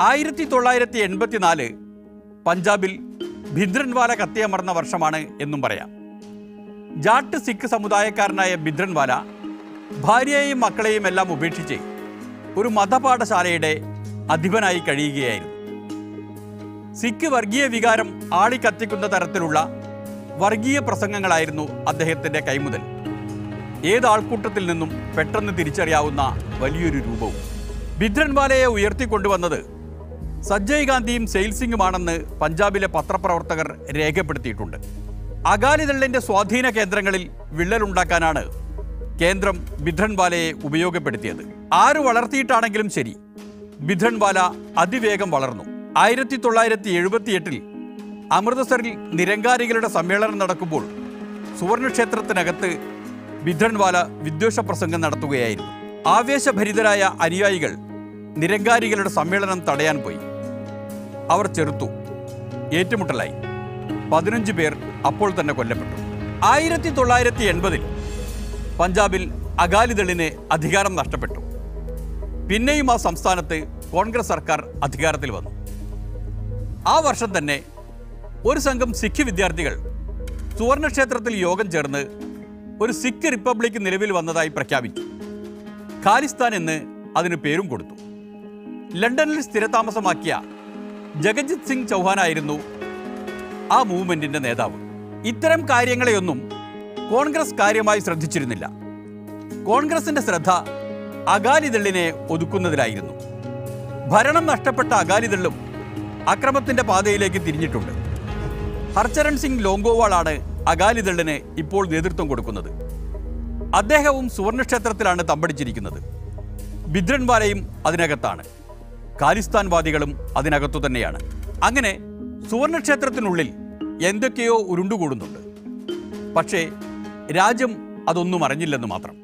1984 പഞ്ചാബിൽ ഭിന്ദ്രൻവാല കത്തിയമർന്ന വർഷമാണ് എന്നും പറയാം. ജാട്ട് സിഖ് സമുദായക്കാരനായ ഭിന്ദ്രൻവാല ഭാര്യയെയും മക്കളെയും എല്ലാം ഉപേക്ഷിച്ച് ഒരു മതപാഠശാലയുടെ അധിപനായി കഴിയുകയായിരുന്നു. സിഖ് വർഗീയ വികാരം ആളിക്കത്തിക്കുന്ന തരത്തിലുള്ള വർഗീയ പ്രസംഗങ്ങളായിരുന്നു അദ്ദേഹത്തിൻ്റെ കൈമുതൽ. ഏതാൾക്കൂട്ടത്തിൽ നിന്നും പെട്ടെന്ന് തിരിച്ചറിയാവുന്ന വലിയൊരു രൂപവും. ഭിന്ദ്രൻവാലയെ ഉയർത്തിക്കൊണ്ടുവന്നത് സജ്ജയ് ഗാന്ധിയും സെയിൽ സിംഗുമാണെന്ന് പഞ്ചാബിലെ പത്രപ്രവർത്തകർ രേഖപ്പെടുത്തിയിട്ടുണ്ട്. അകാലിദളിൻ്റെ സ്വാധീന കേന്ദ്രങ്ങളിൽ വിള്ളലുണ്ടാക്കാനാണ് കേന്ദ്രം ഭിന്ദ്രൻവാലയെ ഉപയോഗപ്പെടുത്തിയത്. ആര് വളർത്തിയിട്ടാണെങ്കിലും ശരി, ഭിന്ദ്രൻവാല അതിവേഗം വളർന്നു. 1978 അമൃതസറിൽ നിരങ്കാരികളുടെ സമ്മേളനം നടക്കുമ്പോൾ സുവർണക്ഷേത്രത്തിനകത്ത് ഭിന്ദ്രൻവാല വിദ്വേഷ പ്രസംഗം നടത്തുകയായിരുന്നു. ആവേശഭരിതരായ അനുയായികൾ നിരങ്കാരികളുടെ സമ്മേളനം തടയാൻ പോയി. അവർ ചെറുത്തു. ഏറ്റുമുട്ടലായി. 15 പേർ അപ്പോൾ തന്നെ കൊല്ലപ്പെട്ടു. 1980 പഞ്ചാബിൽ അകാലിദളിന് അധികാരം നഷ്ടപ്പെട്ടു. പിന്നെയും ആ സംസ്ഥാനത്ത് കോൺഗ്രസ് സർക്കാർ അധികാരത്തിൽ വന്നു. ആ വർഷം തന്നെ ഒരു സംഘം സിഖ് വിദ്യാർത്ഥികൾ സുവർണക്ഷേത്രത്തിൽ യോഗം ചേർന്ന് ഒരു സിഖ് റിപ്പബ്ലിക് നിലവിൽ വന്നതായി പ്രഖ്യാപിച്ചു. ഖാലിസ്ഥാൻ എന്ന് അതിന് പേരും കൊടുത്തു. ലണ്ടനിൽ സ്ഥിരതാമസമാക്കിയ ജഗജിത് സിംഗ് ചൗഹാനായിരുന്നു ആ മൂവ്മെൻറ്റിൻ്റെ നേതാവ്. ഇത്തരം കാര്യങ്ങളെയൊന്നും കോൺഗ്രസ് കാര്യമായി ശ്രദ്ധിച്ചിരുന്നില്ല. കോൺഗ്രസിൻ്റെ ശ്രദ്ധ അകാലിദളിനെ ഒതുക്കുന്നതിലായിരുന്നു. ഭരണം നഷ്ടപ്പെട്ട അകാലിദളും അക്രമത്തിൻ്റെ പാതയിലേക്ക് തിരിഞ്ഞിട്ടുണ്ട്. ഹർചരൺ സിംഗ് ലോങ്കോവാളാണ് അകാലിദളിന് ഇപ്പോൾ നേതൃത്വം കൊടുക്കുന്നത്. അദ്ദേഹവും സുവർണക്ഷേത്രത്തിലാണ് തമ്പടിച്ചിരിക്കുന്നത്. ഭിന്ദ്രൻവാലയും അതിനകത്താണ്. ഖാലിസ്ഥാൻവാദികളും അതിനകത്തു തന്നെയാണ്. അങ്ങനെ സുവർണക്ഷേത്രത്തിനുള്ളിൽ എന്തൊക്കെയോ ഉരുണ്ടുകൂടുന്നുണ്ട്. പക്ഷേ രാജ്യം അതൊന്നും അറിഞ്ഞില്ലെന്ന് മാത്രം.